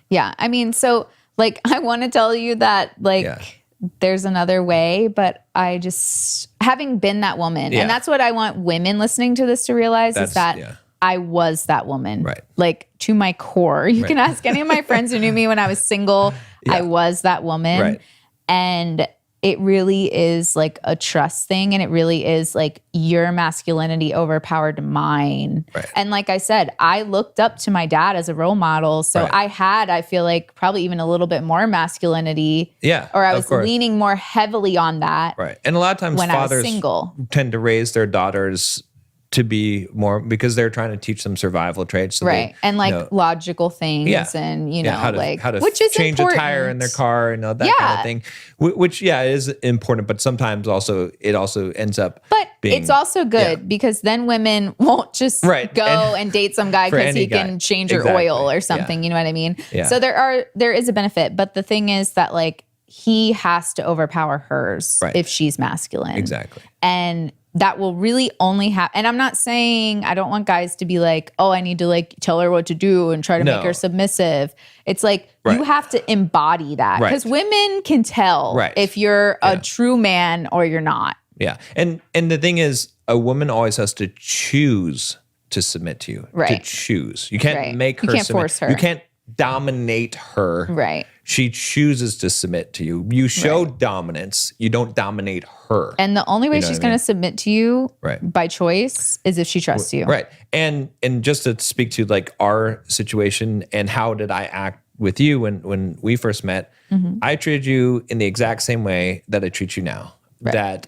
Yeah. I mean, so like, I want to tell you that like there's another way, but I just, having been that woman, and that's what I want women listening to this to realize is that I was that woman, like to my core. You can ask any of my friends who knew me when I was single. I was that woman. And it really is like a trust thing. And it really is like your masculinity overpowered mine. And like I said, I looked up to my dad as a role model. So I feel like probably even a little bit more masculinity. Or I was leaning more heavily on that. And a lot of times when fathers I was single. tend to raise their daughters to be more, because they're trying to teach them survival traits. So they, and like logical things and, you know, how to, like, how to which is change important. a tire in their car and that kind of thing, which is important, but sometimes also it also ends up being, it's also good because then women won't just go and date some guy because he can change your oil or something. You know what I mean? So there is a benefit, but the thing is that like he has to overpower hers if she's masculine. And that will really only happen. And I'm not saying, I don't want guys to be like, oh, I need to like tell her what to do and try to make her submissive. It's like, you have to embody that because women can tell if you're a true man or you're not. And the thing is, a woman always has to choose to submit to you, to choose. You can't make her You can't submit. force her. You can't dominate her. She chooses to submit to you. You show dominance. You don't dominate her. And the only way she's going to submit to you by choice is if she trusts you. And just to speak to like our situation and how did I act with you when we first met, I treated you in the exact same way that I treat you now. That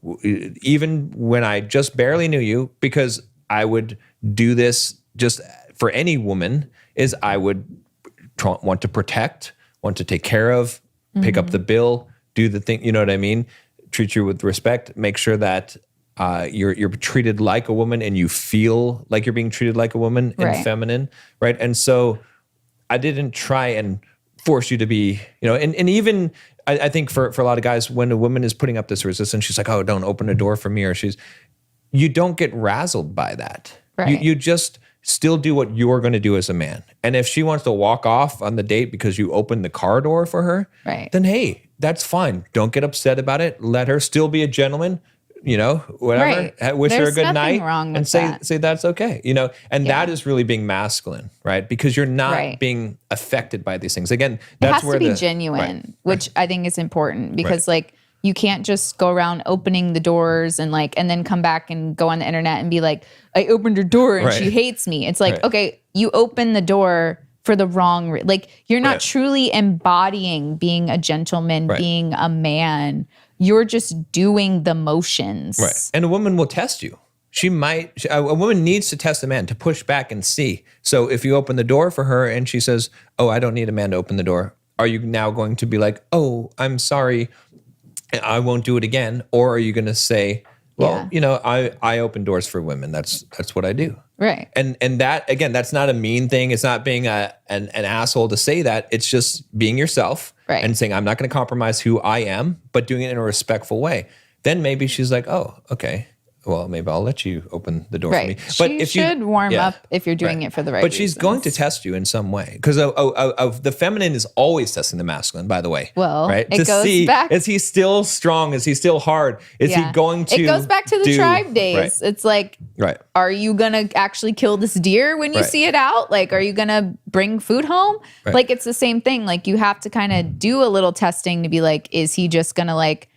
even when I just barely knew you, because I would do this just for any woman, is I would want to protect, want to take care of, pick up the bill, do the thing, you know what I mean? Treat you with respect, make sure that you're treated like a woman and you feel like you're being treated like a woman and feminine, right? And so I didn't try and force you to be, you know, and even I think for a lot of guys, when a woman is putting up this resistance, she's like, oh, don't open a door for me, or you don't get razzled by that. You just still do what you're going to do as a man. And if she wants to walk off on the date because you opened the car door for her, then hey, that's fine. Don't get upset about it. Let her still be a gentleman, you know, whatever. Wish her a good night and say that's okay, you know. And that is really being masculine, right? Because you're not being affected by these things. Again, that's where it has to be genuine, which I think is important because like, you can't just go around opening the doors and then come back and go on the internet and be like, I opened her door and she hates me. It's like, okay, you open the door for the wrong, like you're not truly embodying being a gentleman, being a man. You're just doing the motions. And a woman will test you. A woman needs to test a man to push back and see. So if you open the door for her and she says, oh, I don't need a man to open the door. Are you now going to be like, oh, I'm sorry, I won't do it again? Or are you going to say, well, you know, I open doors for women. That's what I do. And that, again, that's not a mean thing. It's not being an asshole to say that. It's just being yourself and saying, I'm not going to compromise who I am, but doing it in a respectful way. Then maybe she's like, oh, okay. Well, maybe I'll let you open the door for me. But she should warm up if you're doing it for the right But she's going to test you in some way. Because the feminine is always testing the masculine, by the way. Well, right? It goes back. Is he still strong? Is he still hard? Is he going to It goes back to the tribe days. It's like, are you going to actually kill this deer when you see it out? Like, are you going to bring food home? Like, it's the same thing. Like, you have to kind of do a little testing to be like, is he just going to like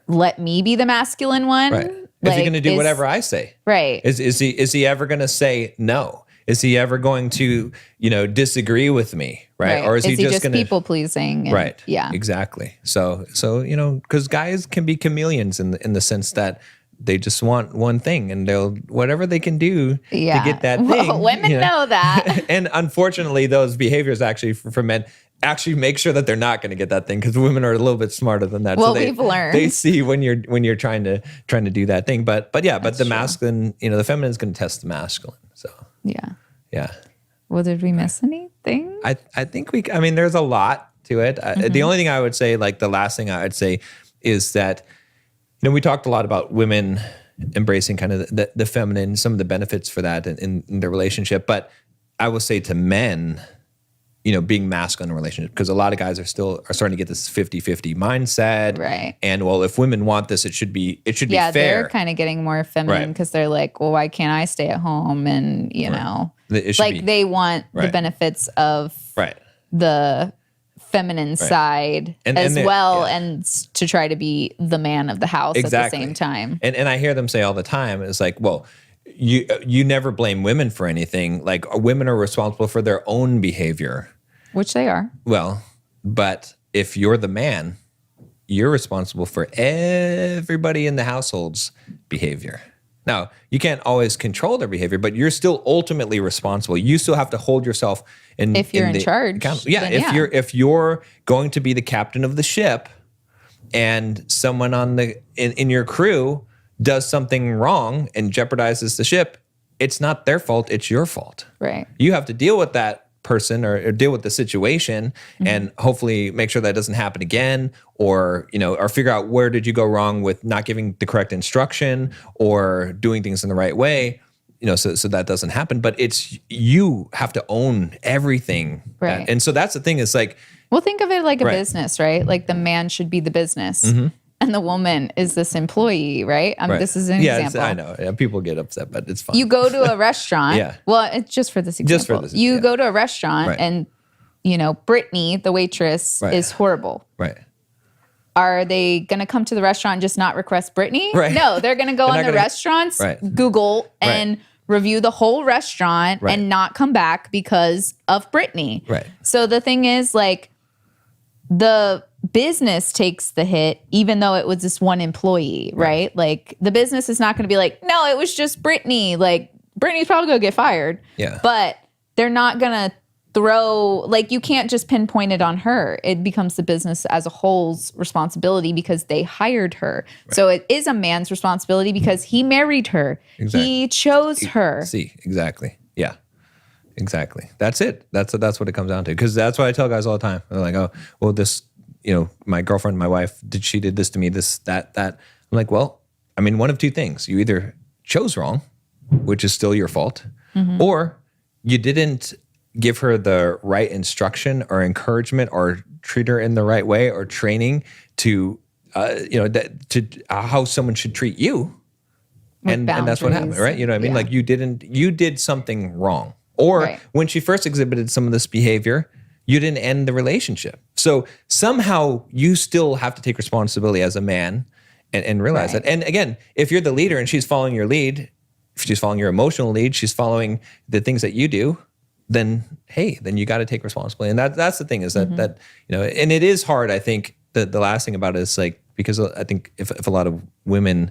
let me be the masculine one? Is he going to do whatever I say? Is he ever going to say no? Is he ever going to, you know, disagree with me? Or is he just going to people pleasing? Yeah, exactly. So you know, because guys can be chameleons in the sense that they just want one thing and they'll whatever they can do to get that thing. Well, women know that, and unfortunately, those behaviors actually for men actually make sure that they're not going to get that thing because women are a little bit smarter than that. Well, so we've learned. They see when you're trying to do that thing. But the masculine, you know, the feminine is going to test the masculine. So yeah. Well, did we miss anything? I think I mean, there's a lot to it. The only thing I would say, like the last thing I would say, is that you know we talked a lot about women embracing kind of the feminine, some of the benefits for that in their relationship. But I will say to men, being masculine in a relationship, because a lot of guys are starting to get this 50-50 mindset. Right. And well, if women want this, it should be fair. Yeah, they're kind of getting more feminine because they're like, well, why can't I stay at home? And, they want the benefits of the feminine side and well, and to try to be the man of the house at the same time. And I hear them say all the time, it's like, well, you never blame women for anything. Like, women are responsible for their own behavior. Which they are. Well, but if you're the man, you're responsible for everybody in the household's behavior. Now, you can't always control their behavior, but you're still ultimately responsible. You still have to hold yourself in. If you're in charge. If you're going to be the captain of the ship, and someone in your crew does something wrong and jeopardizes the ship, it's not their fault, it's your fault. Right. You have to deal with that person or deal with the situation and hopefully make sure that doesn't happen again, or figure out where did you go wrong with not giving the correct instruction or doing things in the right way, so that doesn't happen. But you have to own everything. Right. And so that's the thing, is like, well, think of it like a business, right? Like the man should be the business. And the woman is this employee, right? This is an example. I know. Yeah, people get upset, but it's fine. You go to a restaurant. Well, it's just for this example. You go to a restaurant and, Brittany, the waitress, is horrible. Right. Are they going to come to the restaurant and just not request Brittany? Right. No, they're going to go on the restaurant's Google and review the whole restaurant and not come back because of Brittany. Right. So the thing is, like, the business takes the hit, even though it was this one employee, right? Like, the business is not going to be like, no, it was just Brittany. Like, Brittany's probably going to get fired. Yeah. But they're not going to you can't just pinpoint it on her. It becomes the business as a whole's responsibility because they hired her. Right. So it is a man's responsibility because he married her. Exactly. He chose her. Exactly. Yeah. Exactly. That's it. That's what it comes down to. Because that's what I tell guys all the time. They're like, oh, well, this, my girlfriend, my wife, she did this to me, this, that. I'm like, well, I mean, one of two things. You either chose wrong, which is still your fault, or you didn't give her the right instruction or encouragement or treat her in the right way or training to, how someone should treat you. And that's what happened, right? You know what I mean? Like, you did something wrong. Or when she first exhibited some of this behavior, you didn't end the relationship. So somehow you still have to take responsibility as a man and realize that. And again, if you're the leader and she's following your lead, if she's following your emotional lead, she's following the things that you do, then you got to take responsibility. And that's the thing, is that and it is hard. I think the last thing about it is, like, because I think if a lot of women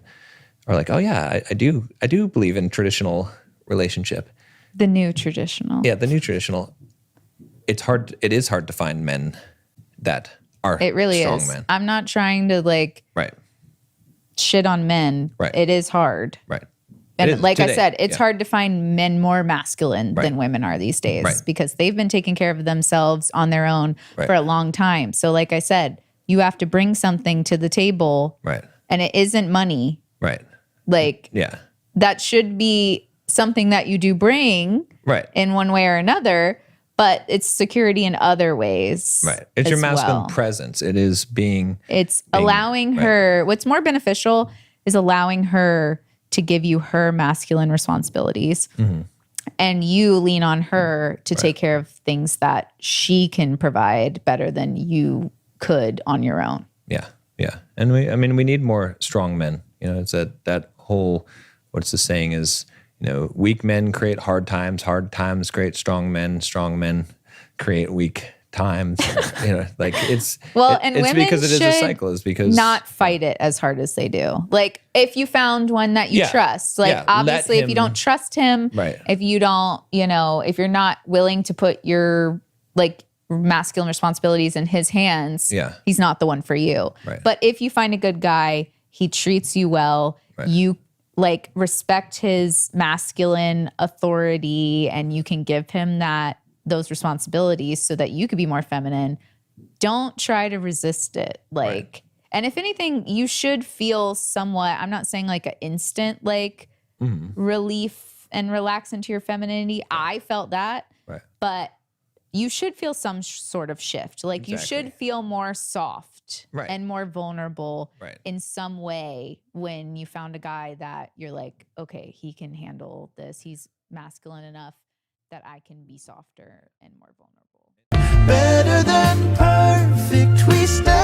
are like, oh yeah, I do believe in traditional relationship. The new traditional. Yeah, the new traditional. It is hard to find men that are it really strong is. men. I'm not trying to shit on men. Right. It is hard. Right. And like today. I said, it's hard to find men more masculine than women are these days because they've been taking care of themselves on their own for a long time. So like I said, you have to bring something to the table. Right. And it isn't money. Right. Like, that should be something that you do bring in one way or another, but it's security in other ways. Right. It's your masculine presence. It is being allowing her, what's more beneficial is allowing her to give you her masculine responsibilities and you lean on her to take care of things that she can provide better than you could on your own. Yeah. Yeah. And we need more strong men. It's that whole, what's the saying is, weak men create hard times create strong men create weak times. Like it's women because it is a cycle. Is because not fight it as hard as they do. Like, if you found one that you trust, obviously if you don't trust him, if you don't, if you're not willing to put your masculine responsibilities in his hands, he's not the one for you. Right. But if you find a good guy, he treats you well, you respect his masculine authority, and you can give him those responsibilities so that you could be more feminine. Don't try to resist it. And if anything, you should feel somewhat, I'm not saying an instant relief and relax into your femininity. I felt that, but you should feel some sort of shift. Like you should feel more soft and more vulnerable in some way when you found a guy that you're like, okay, he can handle this. He's masculine enough that I can be softer and more vulnerable. Better than perfect, we stand.